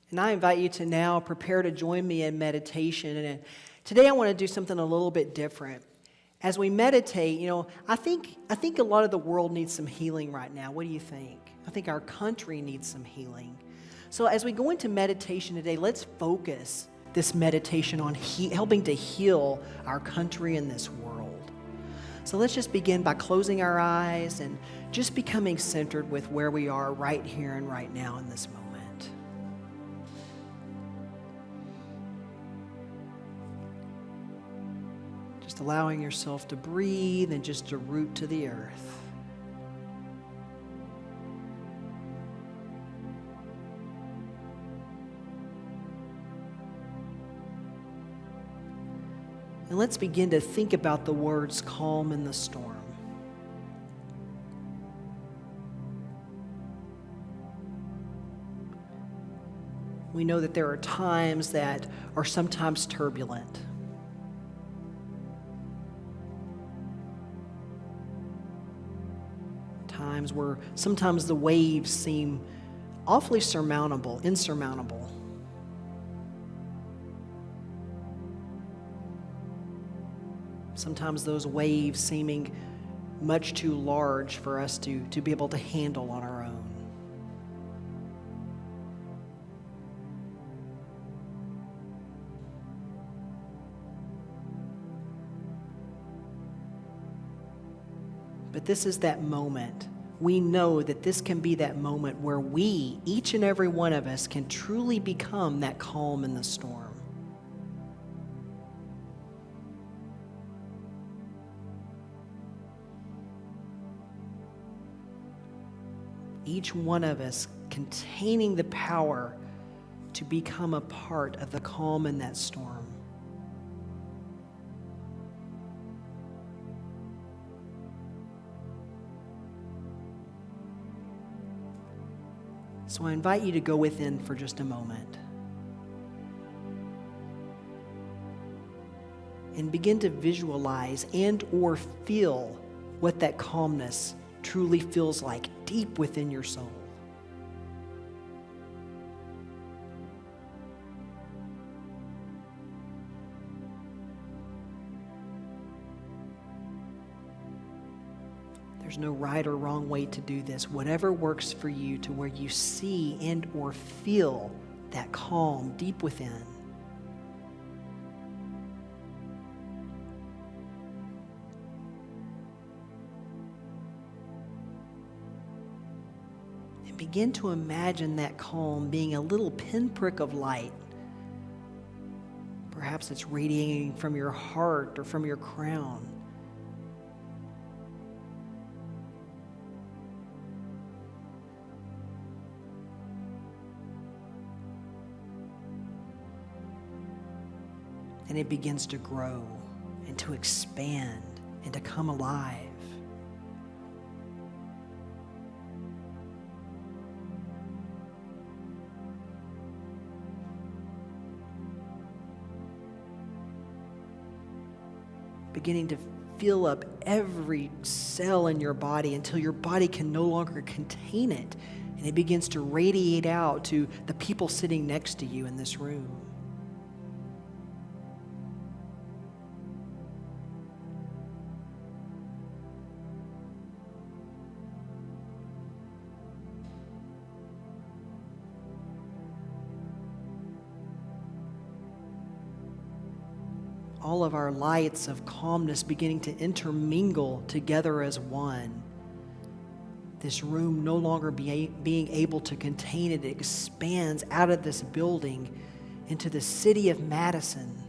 And I invite you to now prepare to join me in meditation. And today I want to do something a little bit different. As we meditate, I think a lot of the world needs some healing right now. What do you think? I think our country needs some healing. So as we go into meditation today, let's focus this meditation on helping to heal our country and this world. So let's just begin by closing our eyes and just becoming centered with where we are right here and right now in this moment. Just allowing yourself to breathe and just to root to the earth. And let's begin to think about the words calm in the storm. We know that there are times that are sometimes turbulent. Times where sometimes the waves seem awfully insurmountable. Sometimes those waves seeming much too large for us to be able to handle on our own. But this is that moment. We know that this can be that moment where we, each and every one of us, can truly become that calm in the storm. Each one of us containing the power to become a part of the calm in that storm. So I invite you to go within for just a moment and begin to visualize and or feel what that calmness truly feels like deep within your soul. There's no right or wrong way to do this. Whatever works for you to where you see and or feel that calm deep within. And begin to imagine that calm being a little pinprick of light. Perhaps it's radiating from your heart or from your crown. And it begins to grow and to expand and to come alive. Beginning to fill up every cell in your body until your body can no longer contain it. And it begins to radiate out to the people sitting next to you in this room. All of our lights of calmness beginning to intermingle together as one. This room no longer being able to contain it, it expands out of this building into the city of Madison.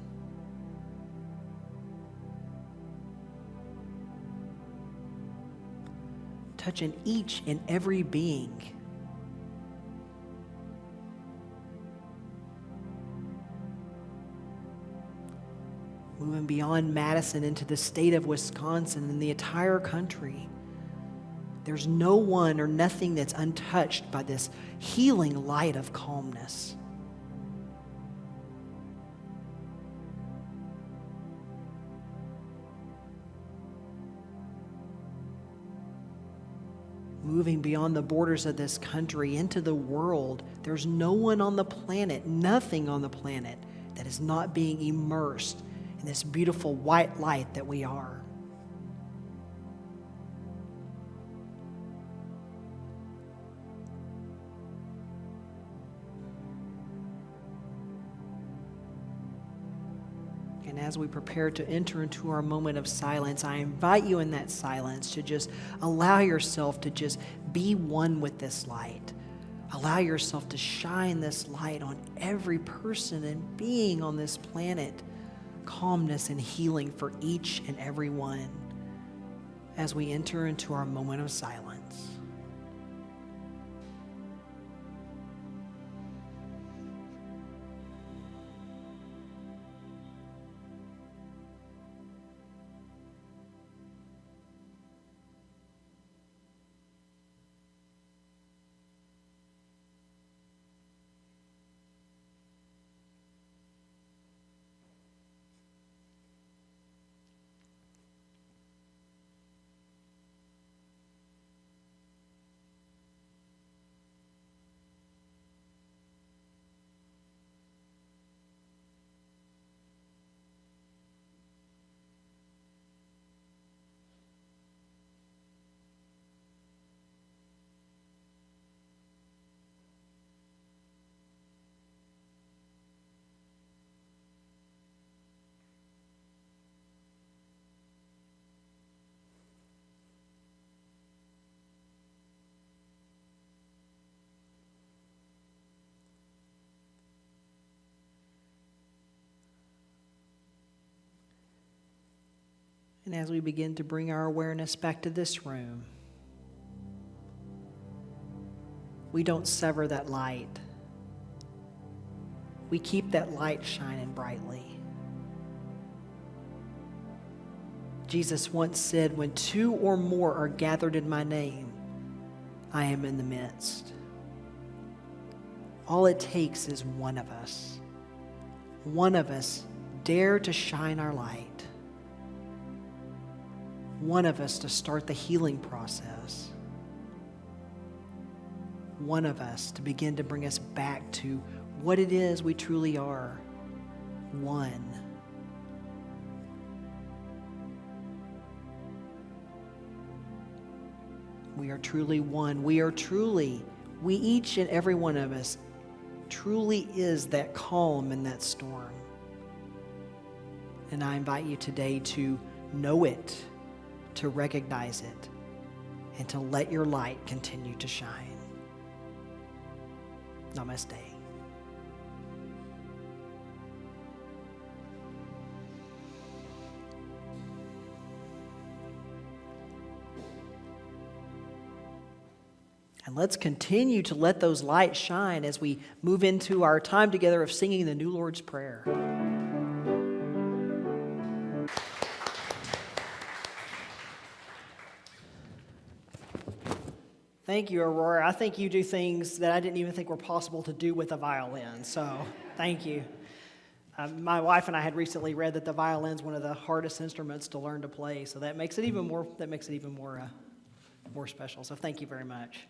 Touching each and every being. Moving beyond Madison into the state of Wisconsin and the entire country. There's no one or nothing that's untouched by this healing light of calmness. moving beyond the borders of this country into the world. There's no one on the planet, nothing on the planet, that is not being immersed in this beautiful white light that we are. And as we prepare to enter into our moment of silence, I invite you in that silence to just allow yourself to just be one with this light. Allow yourself to shine this light on every person and being on this planet. Calmness and healing for each and every one as we enter into our moment of silence. And as we begin to bring our awareness back to this room, we don't sever that light. We keep that light shining brightly. Jesus once said, "When two or more are gathered in my name, I am in the midst." All it takes is one of us. One of us dare to shine our light. One of us to start the healing process. One of us to begin to bring us back to what it is we truly are. One. We are truly one. We each and every one of us truly is that calm in that storm. And I invite you today to know it, to recognize it, and to let your light continue to shine. Namaste. And let's continue to let those lights shine as we move into our time together of singing the New Lord's Prayer. Thank you, Aurora. I think you do things that I didn't even think were possible to do with a violin, so thank you. My wife and I had recently read that the violin is one of the hardest instruments to learn to play, so that makes it even more special. So thank you very much.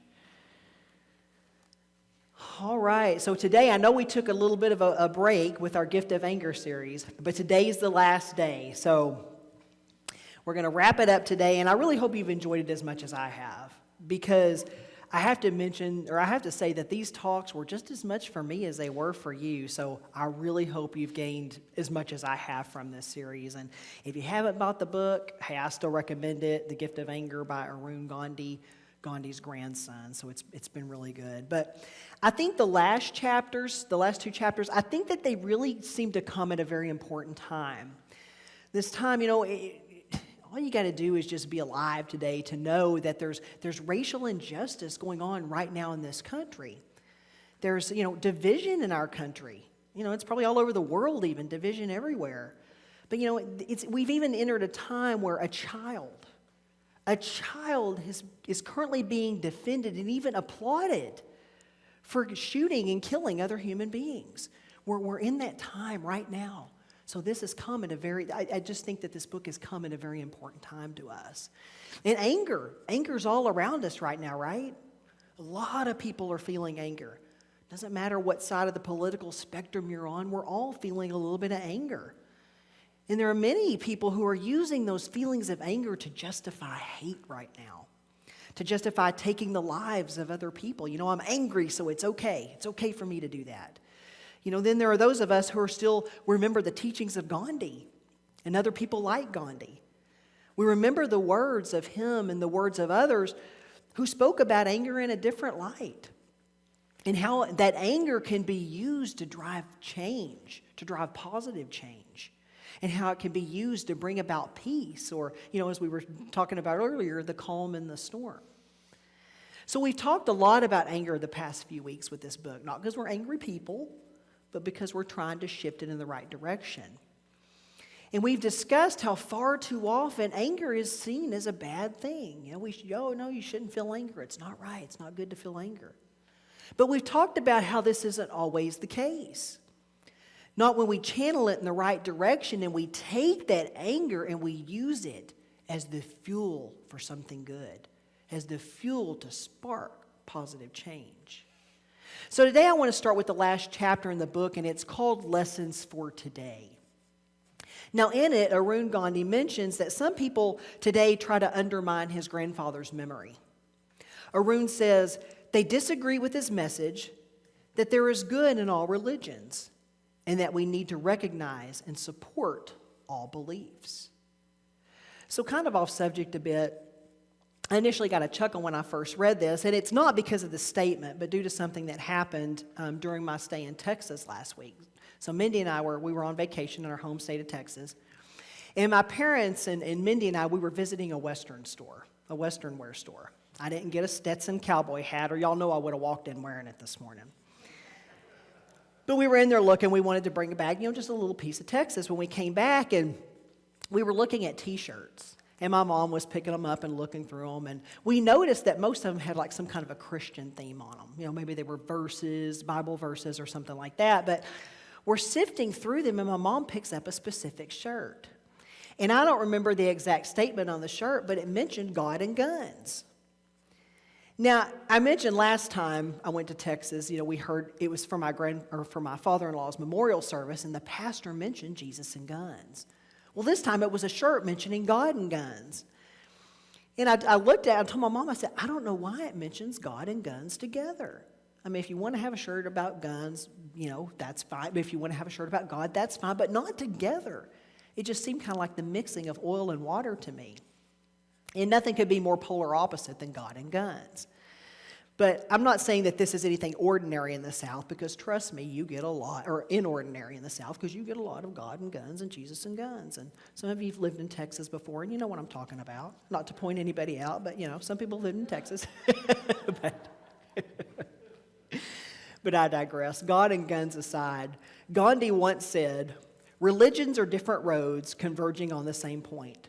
All right, so today I know we took a little bit of a break with our Gift of Anger series, but today's the last day, so we're going to wrap it up today, and I really hope you've enjoyed it as much as I have. Because I have to say that these talks were just as much for me as they were for you. So I really hope you've gained as much as I have from this series. And if you haven't bought the book, hey, I still recommend it, The Gift of Anger by Arun Gandhi's grandson. So it's been really good. But I think the last two chapters, I think that they really seem to come at a very important time. This time, all you got to do is just be alive today to know that there's racial injustice going on right now in this country. There's, division in our country. It's probably all over the world even, division everywhere. But, we've even entered a time where a child is currently being defended and even applauded for shooting and killing other human beings. We're in that time right now. So this has come at I just think that this book has come at a very important time to us. And anger's all around us right now, right? A lot of people are feeling anger. Doesn't matter what side of the political spectrum you're on, we're all feeling a little bit of anger. And there are many people who are using those feelings of anger to justify hate right now, to justify taking the lives of other people. I'm angry, so it's okay. It's okay for me to do that. Then there are those of us who are still remember the teachings of Gandhi and other people like Gandhi. We remember the words of him and the words of others who spoke about anger in a different light and how that anger can be used to drive change, to drive positive change, and how it can be used to bring about peace or, as we were talking about earlier, the calm in the storm. So we've talked a lot about anger the past few weeks with this book, not because we're angry people, but because we're trying to shift it in the right direction. And we've discussed how far too often anger is seen as a bad thing. No, you shouldn't feel anger. It's not right. It's not good to feel anger. But we've talked about how this isn't always the case. Not when we channel it in the right direction and we take that anger and we use it as the fuel for something good, as the fuel to spark positive change. So today I want to start with the last chapter in the book, and it's called Lessons for Today. Now in it, Arun Gandhi mentions that some people today try to undermine his grandfather's memory. Arun says they disagree with his message that there is good in all religions and that we need to recognize and support all beliefs. So kind of off subject a bit, I initially got a chuckle when I first read this, and it's not because of the statement, but due to something that happened during my stay in Texas last week. So Mindy and I we were on vacation in our home state of Texas, and my parents and Mindy and I, we were visiting a Western store, a Western wear store. I didn't get a Stetson cowboy hat, or y'all know I would have walked in wearing it this morning. But we were in there looking. We wanted to bring back, just a little piece of Texas. When we came back, and we were looking at T-shirts. And my mom was picking them up and looking through them. And we noticed that most of them had like some kind of a Christian theme on them. Maybe they were verses, Bible verses or something like that. But we're sifting through them, and my mom picks up a specific shirt. And I don't remember the exact statement on the shirt, but it mentioned God and guns. Now, I mentioned last time I went to Texas, we heard it was for my father-in-law's memorial service, and the pastor mentioned Jesus and guns. Well, this time it was a shirt mentioning God and guns. And I looked at it and told my mom, I said, I don't know why it mentions God and guns together. I mean, if you want to have a shirt about guns, that's fine. But if you want to have a shirt about God, that's fine, but not together. It just seemed kind of like the mixing of oil and water to me. And nothing could be more polar opposite than God and guns. But I'm not saying that this is anything ordinary in the South, because trust me, you get a lot, or inordinary in the South, because you get a lot of God and guns and Jesus and guns. And some of you have lived in Texas before, and you know what I'm talking about. Not to point anybody out, but some people live in Texas. But I digress. God and guns aside, Gandhi once said, religions are different roads converging on the same point.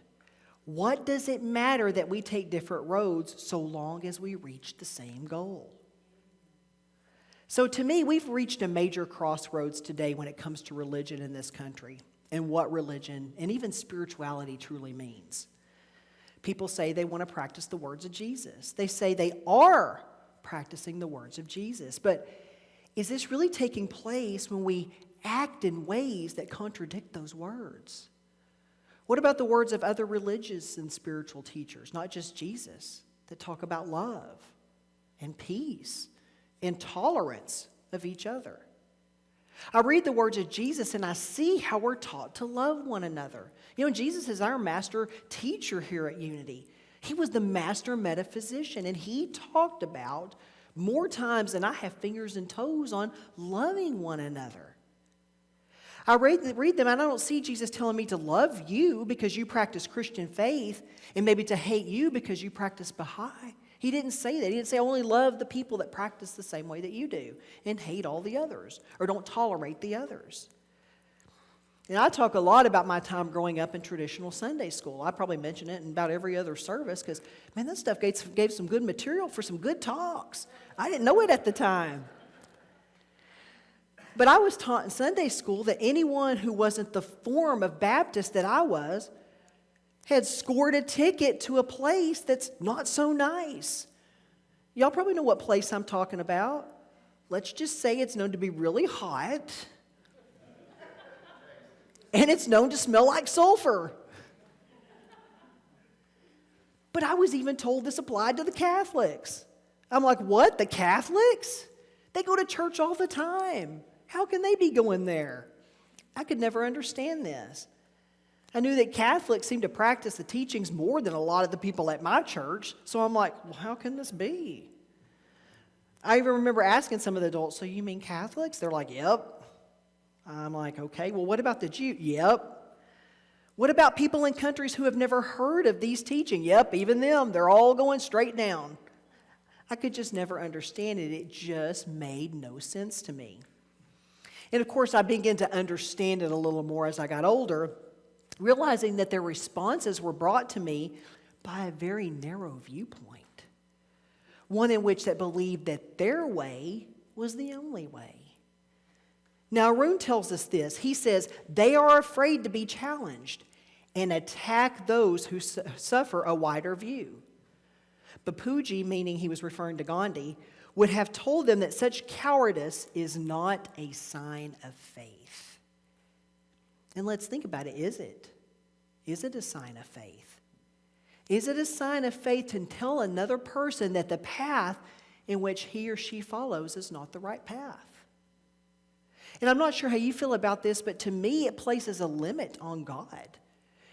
What does it matter that we take different roads so long as we reach the same goal? So to me, we've reached a major crossroads today when it comes to religion in this country and what religion and even spirituality truly means. People say they want to practice the words of Jesus. They say they are practicing the words of Jesus. But is this really taking place when we act in ways that contradict those words? What about the words of other religious and spiritual teachers, not just Jesus, that talk about love and peace and tolerance of each other? I read the words of Jesus and I see how we're taught to love one another. Jesus is our master teacher here at Unity. He was the master metaphysician, and he talked about more times than I have fingers and toes on loving one another. I read them, and I don't see Jesus telling me to love you because you practice Christian faith and maybe to hate you because you practice Baha'i. He didn't say that. He didn't say only love the people that practice the same way that you do and hate all the others or don't tolerate the others. And I talk a lot about my time growing up in traditional Sunday school. I probably mention it in about every other service because, man, that stuff gave some good material for some good talks. I didn't know it at the time. But I was taught in Sunday school that anyone who wasn't the form of Baptist that I was had scored a ticket to a place that's not so nice. Y'all probably know what place I'm talking about. Let's just say it's known to be really hot. And it's known to smell like sulfur. But I was even told this applied to the Catholics. I'm like, what? The Catholics? They go to church all the time. How can they be going there? I could never understand this. I knew that Catholics seemed to practice the teachings more than a lot of the people at my church. So I'm like, well, how can this be? I even remember asking some of the adults, so you mean Catholics? They're like, yep. I'm like, okay, well, what about the Jews? Yep. What about people in countries who have never heard of these teachings? Yep, even them. They're all going straight down. I could just never understand it. It just made no sense to me. And of course, I began to understand it a little more as I got older, realizing that their responses were brought to me by a very narrow viewpoint. One in which that believed that their way was the only way. Now, Arun tells us this. He says, they are afraid to be challenged and attack those who suffer a wider view. Bapuji, meaning he was referring to Gandhi, would have told them that such cowardice is not a sign of faith. And let's think about it. Is it? Is it a sign of faith? Is it a sign of faith to tell another person that the path in which he or she follows is not the right path? And I'm not sure how you feel about this, but to me, it places a limit on God.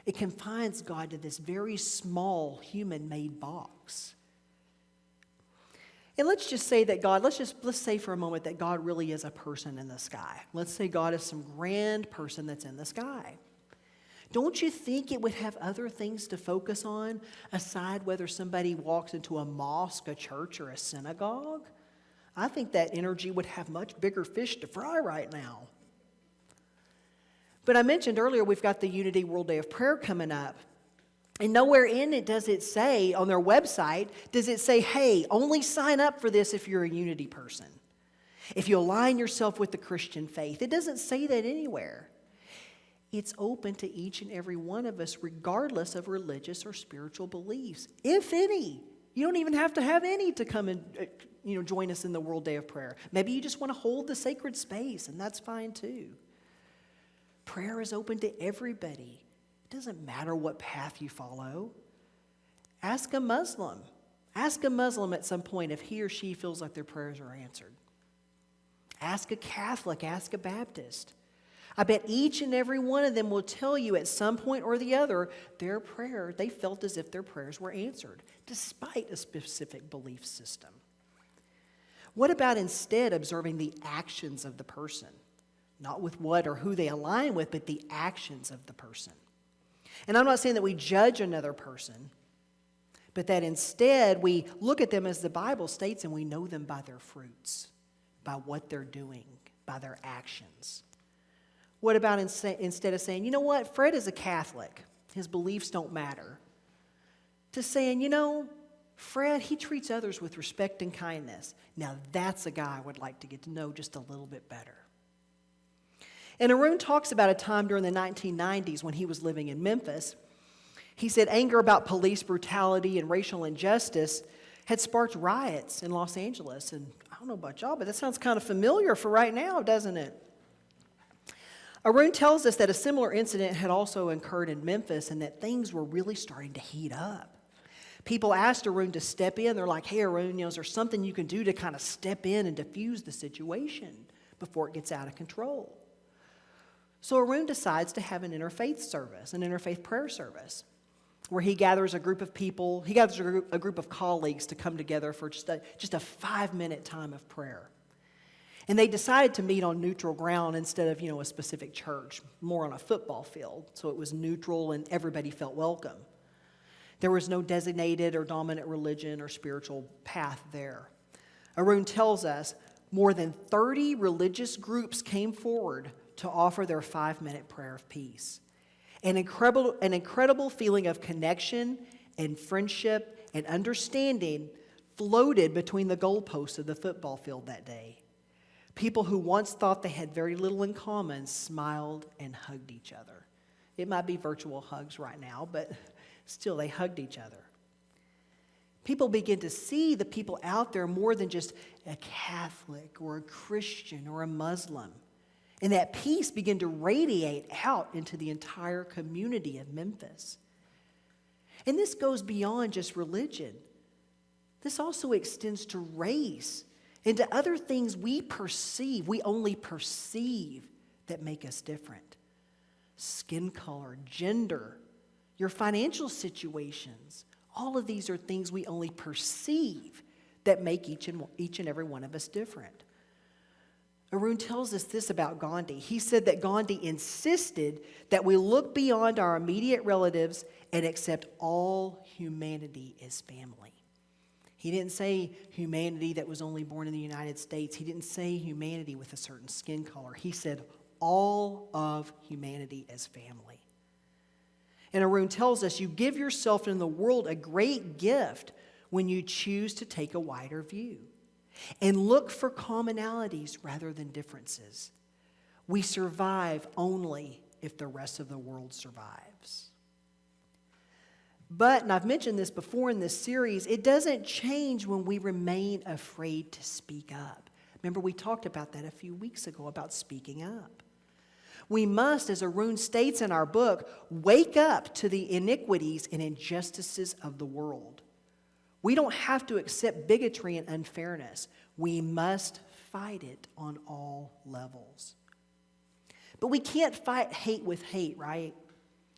It confines God to this very small human-made box. And let's just say that God, let's say for a moment that God really is a person in the sky. Let's say God is some grand person that's in the sky. Don't you think it would have other things to focus on aside whether somebody walks into a mosque, a church, or a synagogue? I think that energy would have much bigger fish to fry right now. But I mentioned earlier we've got the Unity World Day of Prayer coming up. And nowhere in it does it say, on their website, does it say, hey, only sign up for this if you're a Unity person. If you align yourself with the Christian faith. It doesn't say that anywhere. It's open to each and every one of us regardless of religious or spiritual beliefs, if any. You don't even have to have any to come and join us in the World Day of Prayer. Maybe you just want to hold the sacred space, and that's fine too. Prayer is open to everybody. It doesn't matter what path you follow. Ask a Muslim. Ask a Muslim at some point if he or she feels like their prayers are answered. Ask a Catholic. Ask a Baptist. I bet each and every one of them will tell you at some point or the other, they felt as if their prayers were answered, despite a specific belief system. What about instead observing the actions of the person? Not with what or who they align with, but the actions of the person. And I'm not saying that we judge another person, but that instead we look at them as the Bible states and we know them by their fruits, by what they're doing, by their actions. What about instead of saying, you know what, Fred is a Catholic, his beliefs don't matter, to saying, Fred, he treats others with respect and kindness. Now that's a guy I would like to get to know just a little bit better. And Arun talks about a time during the 1990s when he was living in Memphis. He said anger about police brutality and racial injustice had sparked riots in Los Angeles. And I don't know about y'all, but that sounds kind of familiar for right now, doesn't it? Arun tells us that a similar incident had also occurred in Memphis and that things were really starting to heat up. People asked Arun to step in. They're like, hey, Arun, is there something you can do to kind of step in and diffuse the situation before it gets out of control? So Arun decides to have an interfaith service, an interfaith prayer service, where he gathers a group of people, he gathers a group of colleagues to come together for just a 5-minute time of prayer. And they decided to meet on neutral ground instead of, a specific church, more on a football field. So it was neutral and everybody felt welcome. There was no designated or dominant religion or spiritual path there. Arun tells us more than 30 religious groups came forward to offer their 5-minute prayer of peace. An incredible feeling of connection and friendship and understanding floated between the goalposts of the football field that day. People who once thought they had very little in common smiled and hugged each other. It might be virtual hugs right now, but still they hugged each other. People begin to see the people out there more than just a Catholic or a Christian or a Muslim. And that peace began to radiate out into the entire community of Memphis. And this goes beyond just religion. This also extends to race and to other things we only perceive that make us different. Skin color, gender, your financial situations. All of these are things we only perceive that make each and every one of us different. Arun tells us this about Gandhi. He said that Gandhi insisted that we look beyond our immediate relatives and accept all humanity as family. He didn't say humanity that was only born in the United States. He didn't say humanity with a certain skin color. He said all of humanity as family. And Arun tells us you give yourself and the world a great gift when you choose to take a wider view and look for commonalities rather than differences. We survive only if the rest of the world survives. But, and I've mentioned this before in this series, it doesn't change when we remain afraid to speak up. Remember, we talked about that a few weeks ago, about speaking up. We must, as Arun states in our book, wake up to the iniquities and injustices of the world. We don't have to accept bigotry and unfairness. We must fight it on all levels. But we can't fight hate with hate, right?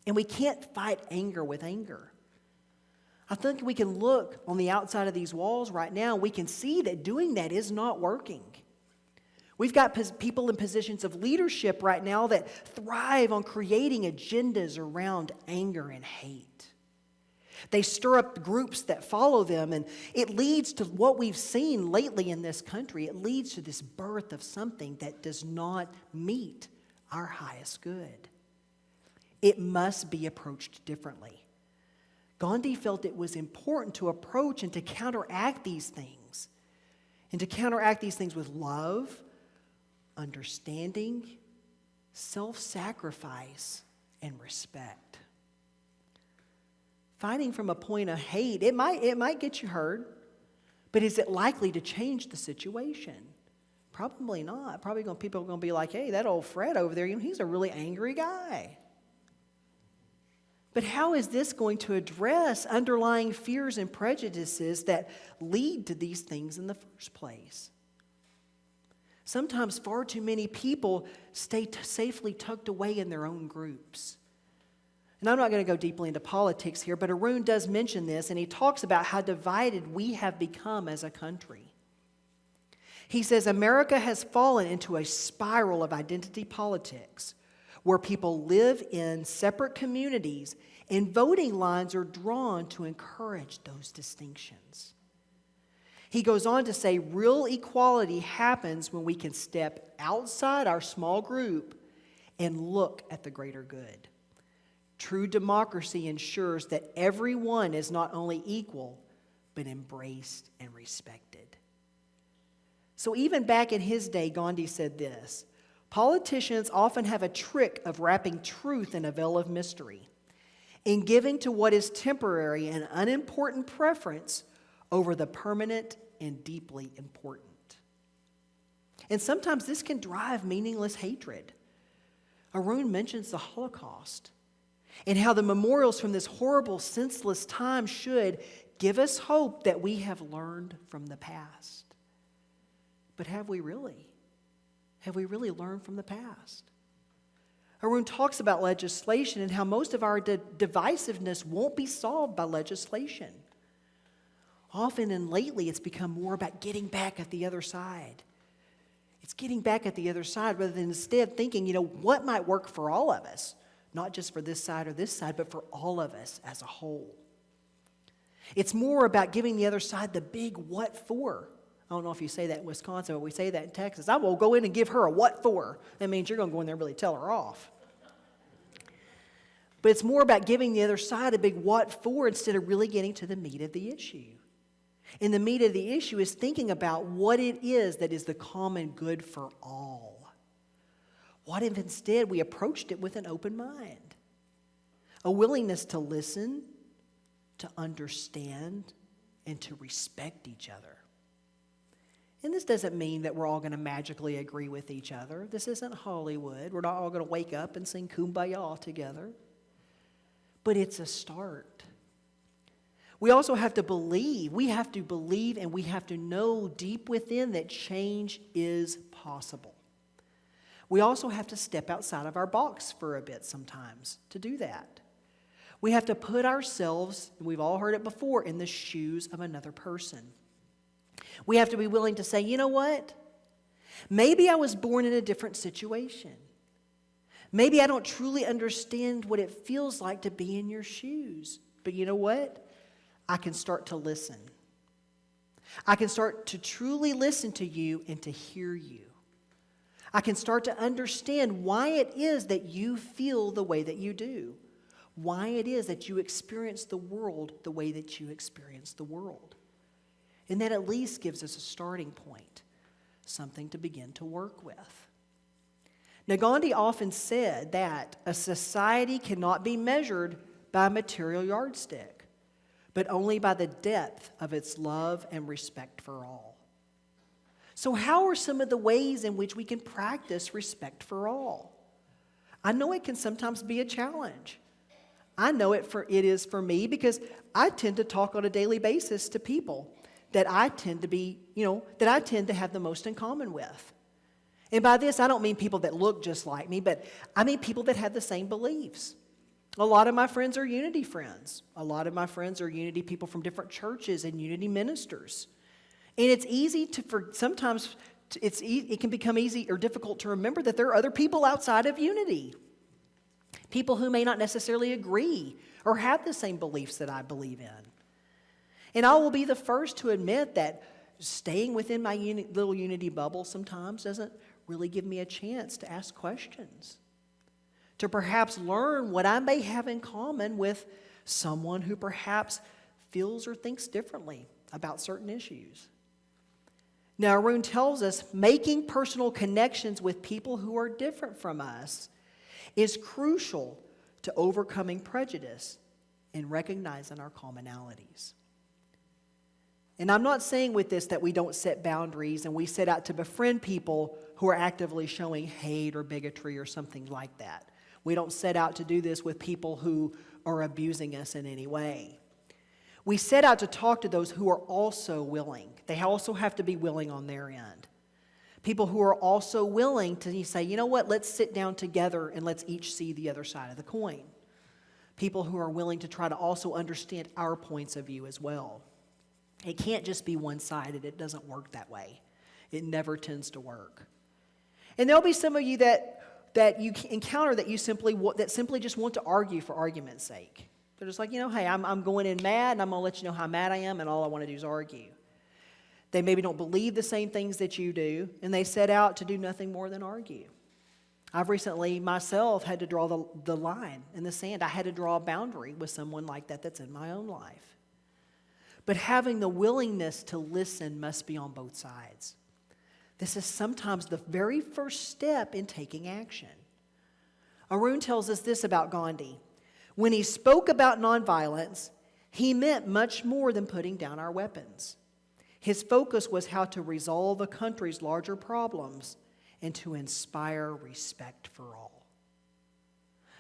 And we can't fight anger with anger. I think we can look on the outside of these walls right now, we can see that doing that is not working. We've got people in positions of leadership right now that thrive on creating agendas around anger and hate. They stir up groups that follow them, and it leads to what we've seen lately in this country. It leads to this birth of something that does not meet our highest good. It must be approached differently. Gandhi felt it was important to approach and to counteract these things. And to counteract these things with love, understanding, self-sacrifice, and respect. Fighting from a point of hate, it might get you hurt, but is it likely to change the situation? Probably not. People are going to be like, hey, that old Fred over there, he's a really angry guy. But how is this going to address underlying fears and prejudices that lead to these things in the first place? Sometimes far too many people stay safely tucked away in their own groups. And I'm not going to go deeply into politics here, but Arun does mention this, and he talks about how divided we have become as a country. He says, America has fallen into a spiral of identity politics where people live in separate communities and voting lines are drawn to encourage those distinctions. He goes on to say real equality happens when we can step outside our small group and look at the greater good. True democracy ensures that everyone is not only equal, but embraced and respected. So even back in his day, Gandhi said this, politicians often have a trick of wrapping truth in a veil of mystery, in giving to what is temporary an unimportant preference over the permanent and deeply important. And sometimes this can drive meaningless hatred. Arun mentions the Holocaust and how the memorials from this horrible, senseless time should give us hope that we have learned from the past. But have we really? Have we really learned from the past? Arun talks about legislation and how most of our divisiveness won't be solved by legislation. Often and lately, it's become more about getting back at the other side. It's getting back at the other side rather than instead thinking, what might work for all of us? Not just for this side or this side, but for all of us as a whole. It's more about giving the other side the big what for. I don't know if you say that in Wisconsin, but we say that in Texas. I will go in and give her a what for. That means you're going to go in there and really tell her off. But it's more about giving the other side a big what for instead of really getting to the meat of the issue. And the meat of the issue is thinking about what it is that is the common good for all. What if instead we approached it with an open mind? A willingness to listen, to understand, and to respect each other. And this doesn't mean that we're all going to magically agree with each other. This isn't Hollywood. We're not all going to wake up and sing Kumbaya together. But it's a start. We also have to believe. We have to believe and we have to know deep within that change is possible. We also have to step outside of our box for a bit sometimes to do that. We have to put ourselves, we've all heard it before, in the shoes of another person. We have to be willing to say, you know what? Maybe I was born in a different situation. Maybe I don't truly understand what it feels like to be in your shoes. But you know what? I can start to listen. I can start to truly listen to you and to hear you. I can start to understand why it is that you feel the way that you do. Why it is that you experience the world the way that you experience the world. And that at least gives us a starting point, something to begin to work with. Now, Gandhi often said that a society cannot be measured by a material yardstick, but only by the depth of its love and respect for all. So how are some of the ways in which we can practice respect for all? I know it can sometimes be a challenge. I know it is for me because I tend to talk on a daily basis to people that I tend to have the most in common with. And by this, I don't mean people that look just like me, but I mean people that have the same beliefs. A lot of my friends are unity friends. A lot of my friends are unity people from different churches and unity ministers. And it's easy sometimes it can become easy or difficult to remember that there are other people outside of unity. People who may not necessarily agree or have the same beliefs that I believe in. And I will be the first to admit that staying within my little unity bubble sometimes doesn't really give me a chance to ask questions, to perhaps learn what I may have in common with someone who perhaps feels or thinks differently about certain issues. Now, Arun tells us making personal connections with people who are different from us is crucial to overcoming prejudice and recognizing our commonalities. And I'm not saying with this that we don't set boundaries and we set out to befriend people who are actively showing hate or bigotry or something like that. We don't set out to do this with people who are abusing us in any way. We set out to talk to those who are also willing. They also have to be willing on their end. People who are also willing to say, you know what, let's sit down together and let's each see the other side of the coin. People who are willing to try to also understand our points of view as well. It can't just be one-sided. It doesn't work that way. It never tends to work. And there'll be some of you that you encounter that simply just want to argue for argument's sake. They're just like, hey, I'm going in mad, and I'm going to let you know how mad I am, and all I want to do is argue. They maybe don't believe the same things that you do, and they set out to do nothing more than argue. I've recently, myself, had to draw the line in the sand. I had to draw a boundary with someone like that that's in my own life. But having the willingness to listen must be on both sides. This is sometimes the very first step in taking action. Arun tells us this about Gandhi. When he spoke about nonviolence, he meant much more than putting down our weapons. His focus was how to resolve the country's larger problems and to inspire respect for all.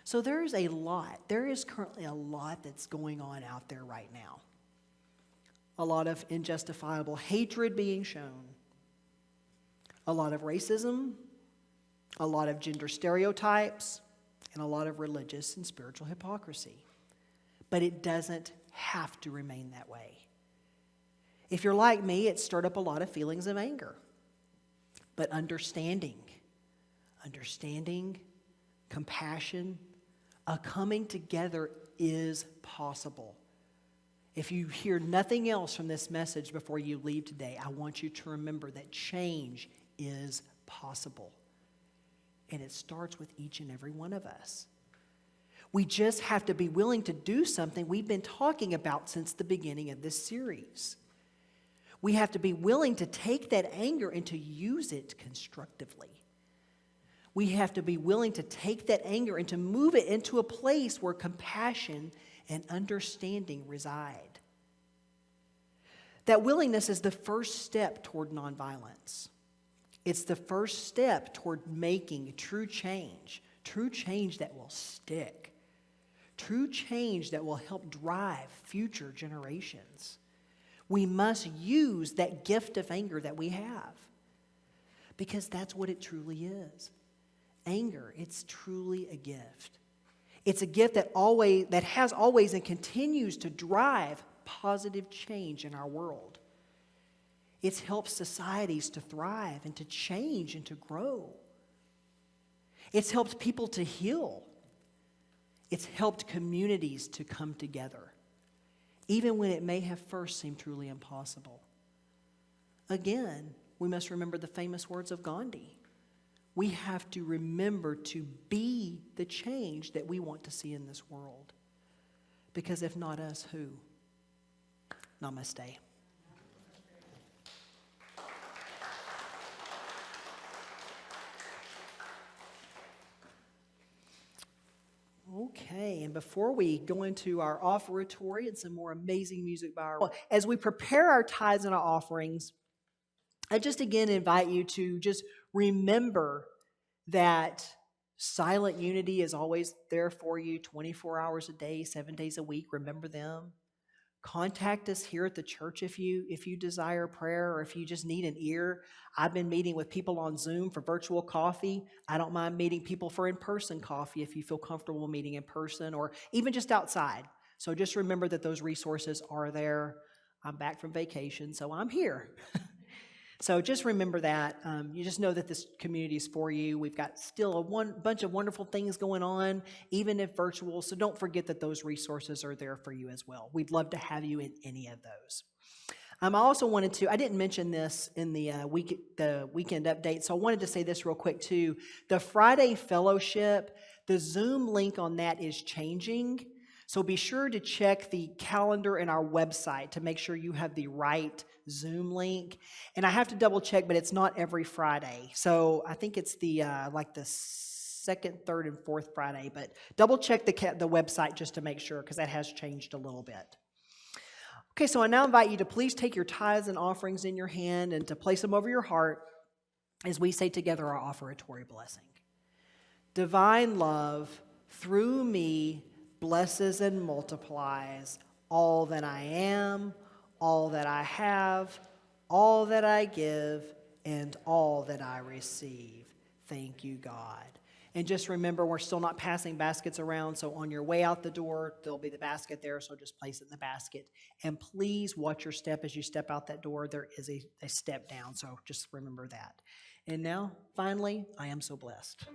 So there is currently a lot that's going on out there right now. A lot of injustifiable hatred being shown. A lot of racism, a lot of gender stereotypes, and a lot of religious and spiritual hypocrisy. But it doesn't have to remain that way. If you're like me, it stirred up a lot of feelings of anger. But understanding, compassion, a coming together is possible. If you hear nothing else from this message before you leave today, I want you to remember that change is possible. And it starts with each and every one of us. We just have to be willing to do something we've been talking about since the beginning of this series. We have to be willing to take that anger and to use it constructively. We have to be willing to take that anger and to move it into a place where compassion and understanding reside. That willingness is the first step toward nonviolence. It's the first step toward making true change that will stick, true change that will help drive future generations. We must use that gift of anger that we have, because that's what it truly is. Anger, it's truly a gift. It's a gift that has always and continues to drive positive change in our world. It's helped societies to thrive and to change and to grow. It's helped people to heal. It's helped communities to come together, even when it may have first seemed truly impossible. Again, we must remember the famous words of Gandhi. We have to remember to be the change that we want to see in this world. Because if not us, who? Namaste. Okay, and before we go into our offertory and some more amazing music by our, as we prepare our tithes and our offerings, I just again invite you to just remember that silent unity is always there for you 24 hours a day, 7 days a week. Remember them. Contact us here at the church if you desire prayer, or if you just need an ear. I've been meeting with people on Zoom for virtual coffee. I don't mind meeting people for in-person coffee if you feel comfortable meeting in person, or even just outside. So just remember that those resources are there. I'm back from vacation, so I'm here. So just remember that. You just know that this community is for you. We've got still a bunch of wonderful things going on, even if virtual. So don't forget that those resources are there for you as well. We'd love to have you in any of those. I also wanted to, I didn't mention this in the weekend update, so I wanted to say this real quick too. The Friday fellowship, the Zoom link on that is changing. So be sure to check the calendar in our website to make sure you have the right Zoom link. And I have to double check, but it's not every Friday. So I think it's the second, third, and fourth Friday. But double check the website just to make sure, because that has changed a little bit. Okay, so I now invite you to please take your tithes and offerings in your hand and to place them over your heart as we say together our offertory blessing. Divine love, through me, blesses and multiplies all that I am, all that I have, all that I give, and all that I receive. Thank you, God. And just remember, we're still not passing baskets around, so on your way out the door, there'll be the basket there, so just place it in the basket. And please watch your step as you step out that door. There is a step down, so just remember that. And now, finally, I am so blessed.